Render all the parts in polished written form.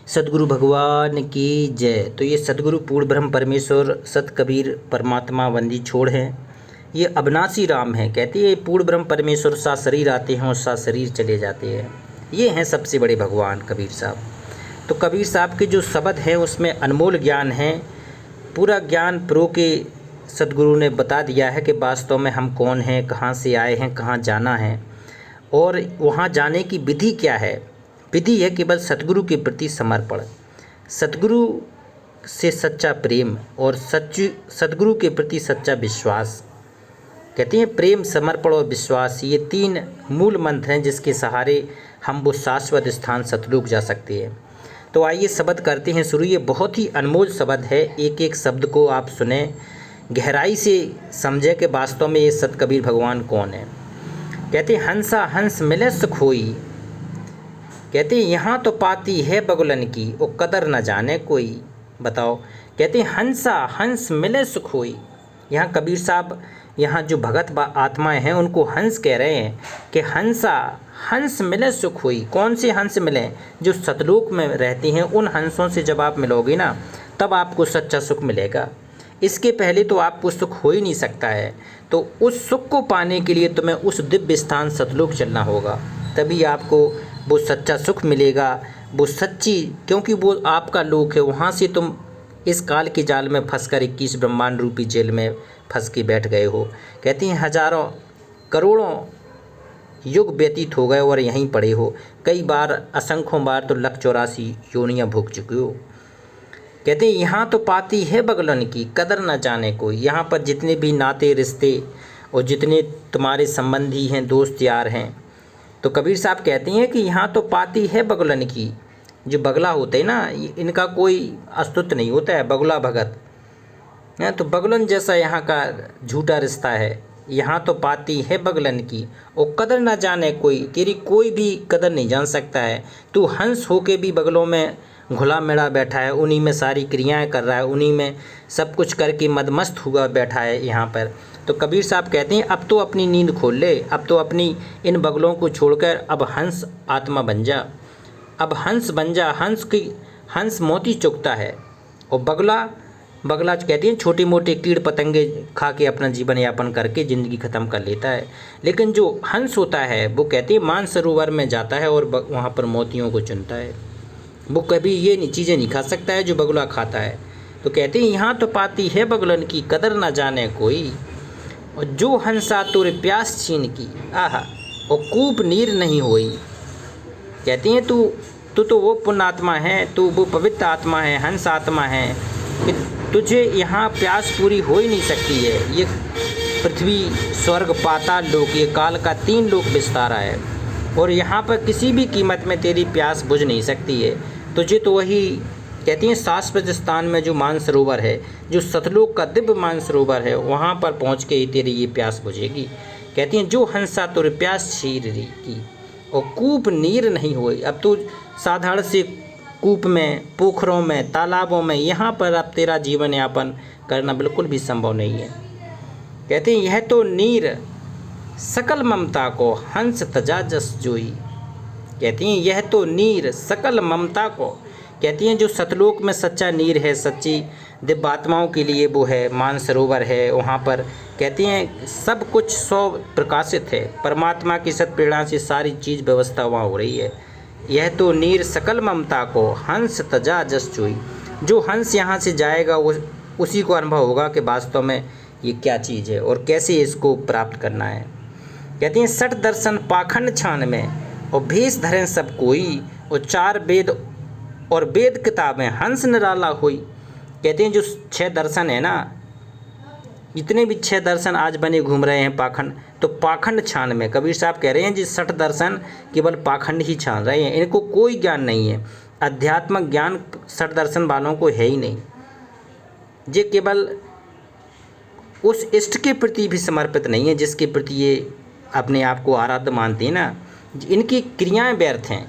सतगुरु भगवान की जय। तो ये सतगुरु पूर्ण ब्रह्म परमेश्वर सत कबीर परमात्मा वंदी छोड़ हैं। ये अविनाशी राम हैं। कहते हैं पूर्ण ब्रह्म परमेश्वर सा शरीर आते हैं और सा शरीर चले जाते हैं। ये हैं सबसे बड़े भगवान कबीर साहब। तो कबीर साहब के जो शब्द हैं उसमें अनमोल ज्ञान है। पूरा ज्ञान प्रो के सतगुरु ने बता दिया है कि वास्तव में हम कौन हैं, कहाँ से आए हैं, कहाँ जाना है और वहाँ जाने की विधि क्या है। विधि है केवल सतगुरु के प्रति समर्पण, सतगुरु से सच्चा प्रेम और सतगुरु के प्रति सच्चा विश्वास। कहते हैं प्रेम, समर्पण और विश्वास, ये तीन मूल मंत्र हैं जिसके सहारे हम वो शाश्वत स्थान सतलोक जा सकते हैं। तो आइए शब्द करते हैं शुरू। ये बहुत ही अनमोल शब्द है। एक एक शब्द को आप सुने, गहराई से समझे कि वास्तव में ये सत कबीर भगवान कौन है। कहते हैं हंसा हंस मिले सुख होई। कहते हैं यहाँ तो पाती है बगुलन की और कदर न जाने कोई। बताओ, कहते हैं हंसा हंस मिले सुख होई। यहाँ कबीर साहब, यहाँ जो भगत आत्माएं हैं उनको हंस कह रहे हैं कि हंसा हंस मिले सुख हुई। कौन से हंस मिले? जो सतलोक में रहती हैं उन हंसों से जब आप मिलोगे ना तब आपको सच्चा सुख मिलेगा। इसके पहले तो आपको सुख हो ही नहीं सकता है। तो उस सुख को पाने के लिए तुम्हें उस दिव्य स्थान सतलोक चलना होगा, तभी आपको वो सच्चा सुख मिलेगा, वो सच्ची, क्योंकि वो आपका लोक है। वहाँ से तुम इस काल के जाल में फंसकर 21 ब्रह्मांड रूपी जेल में फंस के बैठ गए हो। कहते हैं हजारों करोड़ों युग व्यतीत हो गए और यहीं पड़े हो। कई बार, असंख्यों बार तो 184 योनियाँ भोग चुके हो। कहते हैं यहाँ तो पाती है बगलन की कदर न जाने कोई। यहाँ पर जितने भी नाते रिश्ते और जितने तुम्हारे संबंधी हैं, दोस्त यार हैं, तो कबीर साहब कहते हैं कि यहाँ तो पाती है बगलन की। जो बगला होते हैं ना, इनका कोई अस्तित्व नहीं होता है, बगला भगत है। तो बगलन जैसा यहाँ का झूठा रिश्ता है। यहाँ तो पाती है बगलन की और कदर ना जाने कोई। तेरी कोई भी कदर नहीं जान सकता है। तू हंस होके भी बगलों में घुला मिला बैठा है, उन्हीं में सारी क्रियाएं कर रहा है, उन्हीं में सब कुछ करके मदमस्त हुआ बैठा है यहाँ पर। तो कबीर साहब कहते हैं अब तो अपनी नींद खोल ले, अब तो अपनी इन बगलों को छोड़कर अब हंस आत्मा बन जा, अब हंस बन जा। हंस मोती चुगता है और बगला कहते हैं छोटे मोटे कीड़ पतंगे खा के अपना जीवन यापन करके ज़िंदगी ख़त्म कर लेता है। लेकिन जो हंस होता है वो कहते हैं मानसरोवर में जाता है और वहाँ पर मोतियों को चुनता है। वो कभी ये चीज़ें नहीं खा सकता है जो बगुला खाता है। तो कहते हैं यहाँ तो पाती है बगलन की कदर ना जाने कोई, और जो हंसा तुर प्यास छीन की आहा और कूप नीर नहीं होई। कहते हैं तू तो वो पुण्य आत्मा है, तू वो पवित्र आत्मा है, हंस आत्मा है कि तुझे यहाँ प्यास पूरी हो ही नहीं सकती है। ये पृथ्वी, स्वर्ग, पाताल लोक, ये काल का 3 लोक विस्तारा है और यहाँ पर किसी भी कीमत में तेरी प्यास बुझ नहीं सकती है। तुझे तो वही कहती हैं शाश्वत स्थान में जो मानसरोवर है, जो सतलोक का दिव्य मानसरोवर है, वहाँ पर पहुँच के ही तेरी ये प्यास बुझेगी। कहती हैं जो हंसा तुर प्यास छीर की और कूप नीर नहीं होई। अब तो साधारण से कूप में, पोखरों में, तालाबों में, यहाँ पर अब तेरा जीवन यापन करना बिल्कुल भी संभव नहीं है। कहते हैं यह तो नीर सकल ममता को हंस तजा जस जोई। कहती हैं यह तो नीर सकल ममता को। कहती हैं जो सतलोक में सच्चा नीर है, सच्ची दिव्य आत्माओं के लिए वो है, मानसरोवर है। वहाँ पर कहती हैं सब कुछ 100 प्रकाशित है। परमात्मा की सत प्रेरणा से सारी चीज़ व्यवस्था वहाँ हो रही है। यह तो नीर सकल ममता को हंस तजा जस चोई। जो हंस यहाँ से जाएगा वो उसी को अनुभव होगा कि वास्तव में ये क्या चीज़ है और कैसे इसको प्राप्त करना है। कहती हैं 60 दर्शन पाखंड छान में और भेष धरें सब कोई और 4 वेद और वेद किताबें हंस निराला हुई। कहते हैं जो 6 दर्शन है ना, जितने भी 6 दर्शन आज बने घूम रहे हैं पाखंड, तो पाखंड छान में कबीर साहब कह रहे हैं जी 60 दर्शन केवल पाखंड ही छान रहे हैं, इनको कोई ज्ञान नहीं है। अध्यात्मक ज्ञान 60 दर्शन वालों को है ही नहीं। ये केवल उस इष्ट के प्रति भी समर्पित नहीं है जिसके प्रति ये अपने आप को आराध्य मानते हैं ना। इनकी क्रियाएं व्यर्थ हैं,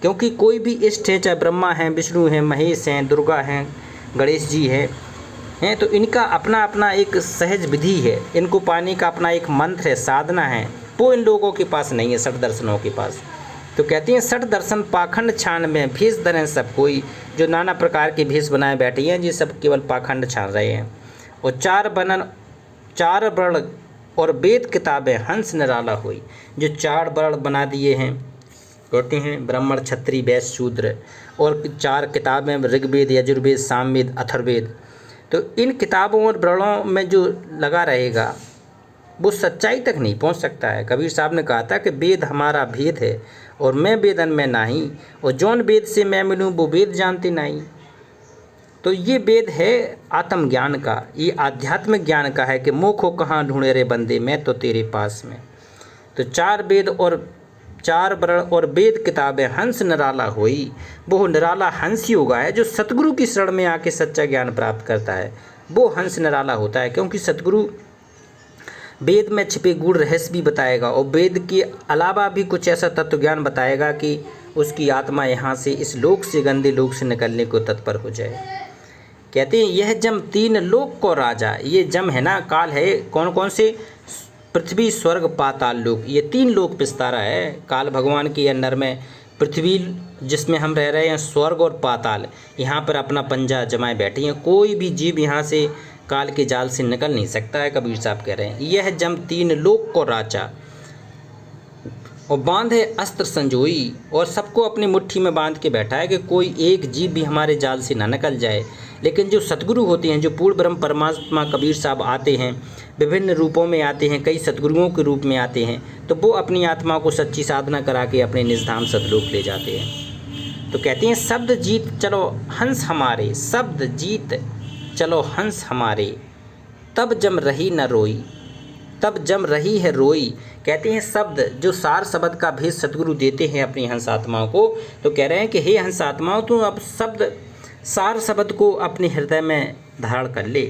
क्योंकि कोई भी इष्ट है, चाहे ब्रह्मा हैं, विष्णु हैं, महेश हैं, दुर्गा हैं, गणेश जी हैं, तो इनका अपना अपना एक सहज विधि है, इनको पाने का अपना एक मंत्र है, साधना है। वो इन लोगों के पास नहीं है, 60 दर्शनों के पास। तो कहती हैं सठ दर्शन पाखंड छान में भेष धरें सब कोई, जो नाना प्रकार के भेष बनाए बैठे हैं ये सब केवल पाखंड छान रहे हैं। और चार वर्ण और वेद किताबें हंस निराला हुई, जो 4 वर्ण बना दिए हैं कहते हैं ब्राह्मण क्षत्रिय वैश्य शूद्र, और 4 किताबें ऋग्वेद यजुर्वेद सामवेद अथर्ववेद। तो इन किताबों और वर्णों में जो लगा रहेगा वो सच्चाई तक नहीं पहुंच सकता है। कबीर साहब ने कहा था कि वेद हमारा भेद है और मैं वेदन में नहीं, और जौन वेद से मैं मिलूँ वो वेद जानते नहीं। तो ये वेद है आत्मज्ञान का, ये आध्यात्मिक ज्ञान का है कि मोख हो कहाँ ढूंढे रे बंदे, मैं तो तेरे पास में। तो 4 वेद और 4 वर्ण और वेद किताबें हंस निराला हुई, वो निराला हंस ही होगा है जो सतगुरु की शरण में आके सच्चा ज्ञान प्राप्त करता है, वो हंस निराला होता है। क्योंकि सतगुरु वेद में छिपे गूढ़ रहस्य भी बताएगा और वेद के अलावा भी कुछ ऐसा तत्व ज्ञान बताएगा कि उसकी आत्मा यहाँ से इस लोक से गंदे लोक से निकलने को तत्पर हो जाए। कहते हैं यह जम 3 लोक को राजा, ये जम है ना काल है, कौन कौन से, पृथ्वी स्वर्ग पाताल लोक, ये 3 लोक विस्तारा है काल भगवान के अंदर में। पृथ्वी जिसमें हम रह रहे हैं, स्वर्ग और पाताल, यहाँ पर अपना पंजा जमाए बैठे हैं, कोई भी जीव यहाँ से काल के जाल से निकल नहीं सकता है। कबीर साहब कह रहे हैं यह जम 3 लोक को राचा, और बांधे अस्त्र संजोई, और सबको अपनी मुट्ठी में बांध के बैठा है कि कोई एक जीव भी हमारे जाल से ना निकल जाए। लेकिन जो सतगुरु होते हैं, जो पूर्ण ब्रह्म परमात्मा कबीर साहब आते हैं, विभिन्न रूपों में आते हैं, कई सतगुरुओं के रूप में आते हैं, तो वो अपनी आत्मा को सच्ची साधना करा के अपने निजधाम सतलोक ले जाते हैं। तो कहते हैं शब्द जीत चलो हंस हमारे, शब्द जीत चलो हंस हमारे, तब जम रही न रोई, तब जम रही है रोई। कहते हैं शब्द, जो सार शब्द का भेद सतगुरु देते हैं अपनी हंस आत्माओं को, तो कह रहे हैं कि हे हंस आत्माओं, तू अब शब्द सार शब्द को अपने हृदय में धारण कर ले।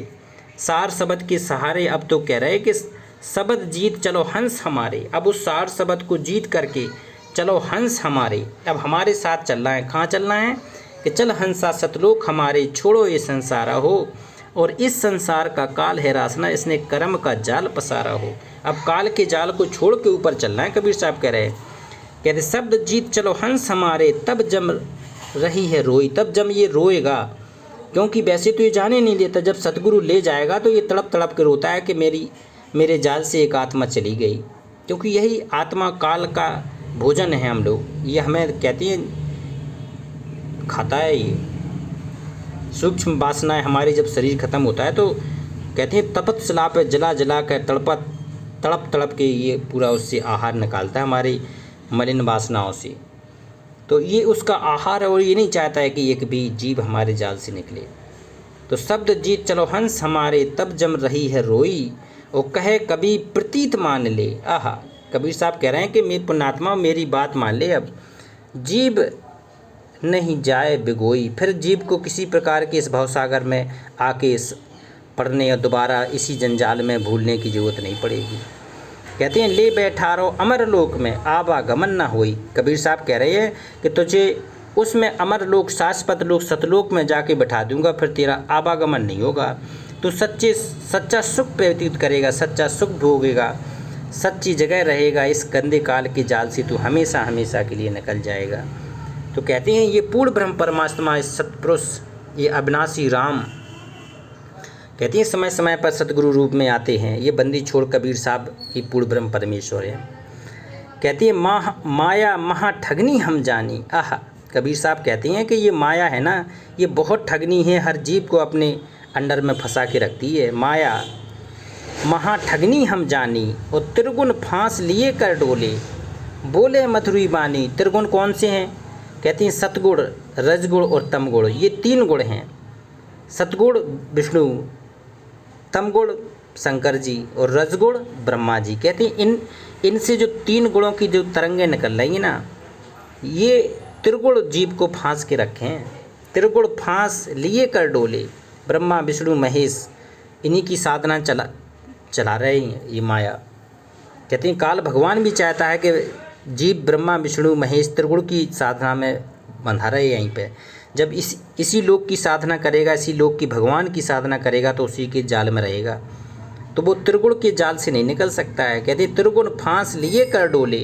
सार शब्द के सहारे अब तो कह रहे हैं कि शब्द जीत चलो हंस हमारे, अब उस सार शब्द को जीत करके चलो हंस हमारे, अब हमारे साथ चलना है। कहाँ चलना है कि चल हंसा सतलोक हमारे, छोड़ो ये संसारा हो, और इस संसार का काल है रासना, इसने कर्म का जाल पसारा हो। अब काल के जाल को छोड़ के ऊपर चलना है। कबीर साहब कह रहे हैं, कहते शब्द जीत चलो हंस हमारे, तब जम रही है रोई, तब जब ये रोएगा, क्योंकि वैसे तो ये जाने नहीं देता, जब सतगुरु ले जाएगा तो ये तड़प तड़प के रोता है कि मेरे जाल से एक आत्मा चली गई। क्योंकि यही आत्मा काल का भोजन है, हम लोग ये हमें कहती हैं खाता है। ये सूक्ष्म वासनाएं हमारी जब शरीर खत्म होता है तो कहते हैं तपत सला पे जला जला कर तड़प तड़प के ये पूरा उससे आहार निकालता है हमारी मलिन वासनाओं से। तो ये उसका आहार है और ये नहीं चाहता है कि एक भी जीव हमारे जाल से निकले। तो शब्द जीत चलो हंस हमारे, तब जम रही है रोई, और कहे कभी प्रतीत मान ले। आहा, कबीर साहब कह रहे हैं कि मेरी पुण्यात्मा मेरी बात मान ले, अब जीव नहीं जाए बिगोई, फिर जीव को किसी प्रकार के इस भवसागर में आके पड़ने या दोबारा इसी जंजाल में भूलने की जरूरत नहीं पड़ेगी। कहते हैं ले बैठा रहो अमर लोक में, आवागमन ना होई। कबीर साहब कह रहे हैं कि तुझे उसमें अमर लोक शाश्वत लोक सतलोक में जाके बैठा दूंगा, फिर तेरा आवागमन नहीं होगा। तो सच्चा सुख व्यतीत करेगा, सच्चा सुख भोगेगा, सच्ची जगह रहेगा। इस गंदे काल के जाल से तू हमेशा हमेशा के लिए निकल जाएगा। तो कहते हैं ये पूर्ण ब्रह्म परमात्मा, इस सतपुरुष, ये अविनाशी राम, कहते हैं समय समय पर सतगुरु रूप में आते हैं। ये बंदी छोड़ कबीर साहब ये पूर्ण ब्रह्म परमेश्वर है। कहती है माया महा ठगनी हम जानी। आह, कबीर साहब कहते हैं कि ये माया है ना, ये बहुत ठगनी है, हर जीव को अपने अंडर में फंसा के रखती है। माया महा ठगनी हम जानी, और त्रिगुण फांस लिए कर डोले, बोले मथुरी बानी। त्रिगुण कौन से हैं? कहती हैं सतगुण, रजगुण और तमगुण, ये 3 गुण हैं। सतगुण विष्णु, तमगुण शंकर जी और रजगुण ब्रह्मा जी। कहते हैं इनसे जो 3 गुणों की जो तरंगें निकल रही हैं ना, ये त्रिगुण जीव को फांस के रखे हैं। त्रिगुण फांस लिए कर डोले, ब्रह्मा विष्णु महेश, इन्हीं की साधना चला रहे हैं ये माया। कहते हैं काल भगवान भी चाहता है कि जीव ब्रह्मा विष्णु महेश त्रिगुण की साधना में बंधा रहे यहीं पे। जब इसी लोक की साधना करेगा, इसी लोक की भगवान की साधना करेगा तो उसी के जाल में रहेगा, तो वो त्रिगुण के जाल से नहीं निकल सकता है। कहते त्रिगुण फांस लिए कर डोले,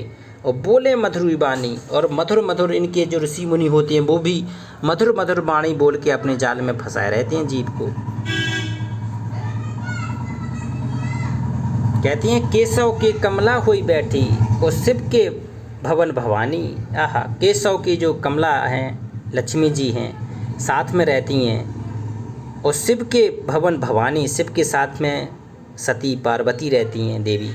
और बोले मधुर वाणी, और मधुर मधुर इनके जो ऋषि मुनि होते हैं वो भी मधुर मधुर वाणी बोल के अपने जाल में फंसाए रहते हैं जीव को। कहती हैं केशव के कमला हुई बैठी और शिव के भवन भवानी। आहा, केशव की जो कमला हैं लक्ष्मी जी हैं साथ में रहती हैं, और शिव के भवन भवानी, शिव के साथ में सती पार्वती रहती हैं देवी।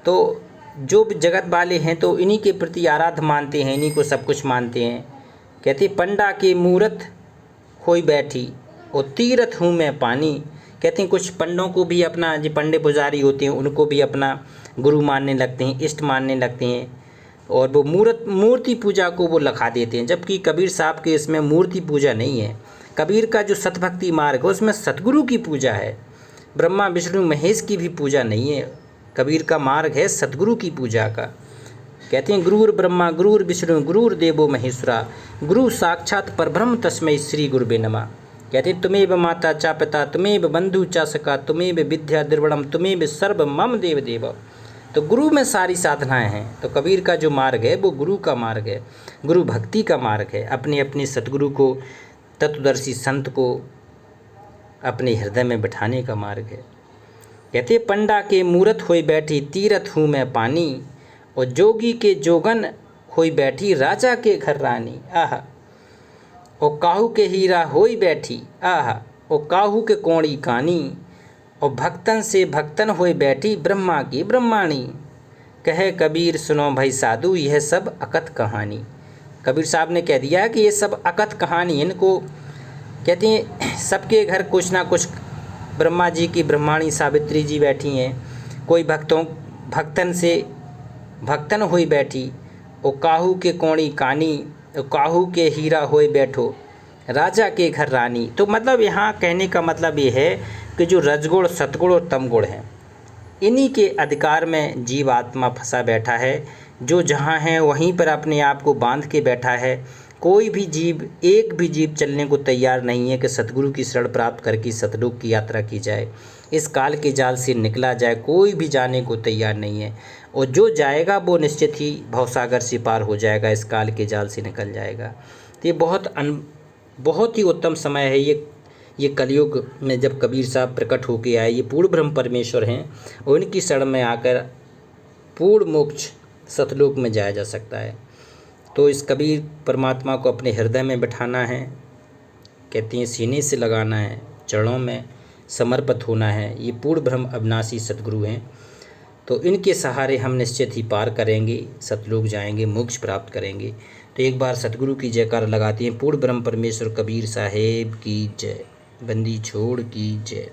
तो जो भी जगत वाले हैं तो इन्हीं के प्रति आराध्य मानते हैं, इन्हीं को सब कुछ मानते हैं। कहती पंडा के मूरत होई बैठी और तीरथ हूँ मैं पानी। कहते हैं कुछ पंडों को भी अपना, जो पंडे पुजारी होते हैं उनको भी अपना गुरु मानने लगते हैं, इष्ट मानने लगते हैं, और वो मूर्ति पूजा को वो लखा देते हैं। जबकि कबीर साहब के इसमें मूर्ति पूजा नहीं है। कबीर का जो सतभक्ति मार्ग है उसमें सतगुरु की पूजा है, ब्रह्मा विष्णु महेश की भी पूजा नहीं है। कबीर का मार्ग है सतगुरु की पूजा का। कहते हैं गुरुर ब्रह्मा गुरुर विष्णु गुरुर देवो महेश्वरा, गुरु साक्षात परब्रह्म तस्मै श्री गुरुवे नमः। कहते हैं तुम्हें माता चा पिता तुम्हें बंधु चा सका तुम्हें विद्या द्रविड़म तुम्हें सर्व मम देव देव। तो गुरु में सारी साधनाएं हैं। तो कबीर का जो मार्ग है वो गुरु का मार्ग है, गुरु भक्ति का मार्ग है। अपने अपने सतगुरु को, तत्वदर्शी संत को अपने हृदय में बिठाने का मार्ग है। कहते पंडा के मूरत होई बैठी तीरथ हूँ मैं पानी, और जोगी के जोगन होई बैठी राजा के घर रानी। आहा, और काहू के हीरा होई बैठी, आहा, और काहू के कोणी कानी, और भक्तन से भक्तन होई बैठी ब्रह्मा की ब्रह्माणी। कहे कबीर सुनो भाई साधु यह सब अकथ कहानी। कबीर साहब ने कह दिया कि ये सब अकथ कहानी। इनको कहते हैं सबके घर कुछ ना कुछ, ब्रह्मा जी की ब्रह्माणी सावित्री जी बैठी हैं, कोई भक्तन से भक्तन हुई बैठी, और काहू के कोणी कानी, और काहू के हीरा होए बैठो राजा के घर रानी। तो मतलब यहाँ कहने का मतलब ये है कि जो रजगुण सतगुण और तमगुण हैं इन्हीं के अधिकार में जीव आत्मा फंसा बैठा है। जो जहाँ है वहीं पर अपने आप को बांध के बैठा है। कोई भी जीव, एक भी जीव चलने को तैयार नहीं है कि सतगुरु की शरण प्राप्त करके सतलोक की यात्रा की जाए, इस काल के जाल से निकला जाए। कोई भी जाने को तैयार नहीं है, और जो जाएगा वो निश्चित ही भवसागर से पार हो जाएगा, इस काल के जाल से निकल जाएगा। तो ये बहुत ही उत्तम समय है ये कलयुग में, जब कबीर साहब प्रकट होके आए। ये पूर्ण ब्रह्म परमेश्वर हैं और इनकी शरण में आकर पूर्ण मोक्ष सतलोक में जाया जा सकता है। तो इस कबीर परमात्मा को अपने हृदय में बिठाना है, कहते हैं सीने से लगाना है, चरणों में समर्पित होना है। ये पूर्ण ब्रह्म अविनाशी सतगुरु हैं, तो इनके सहारे हम निश्चित ही पार करेंगे, सतलोक जाएंगे, मोक्ष प्राप्त करेंगे। तो एक बार सतगुरु की जयकार लगाते हैं। पूर्ण ब्रह्म परमेश्वर कबीर साहेब की जय। बंदी छोड़ की जय।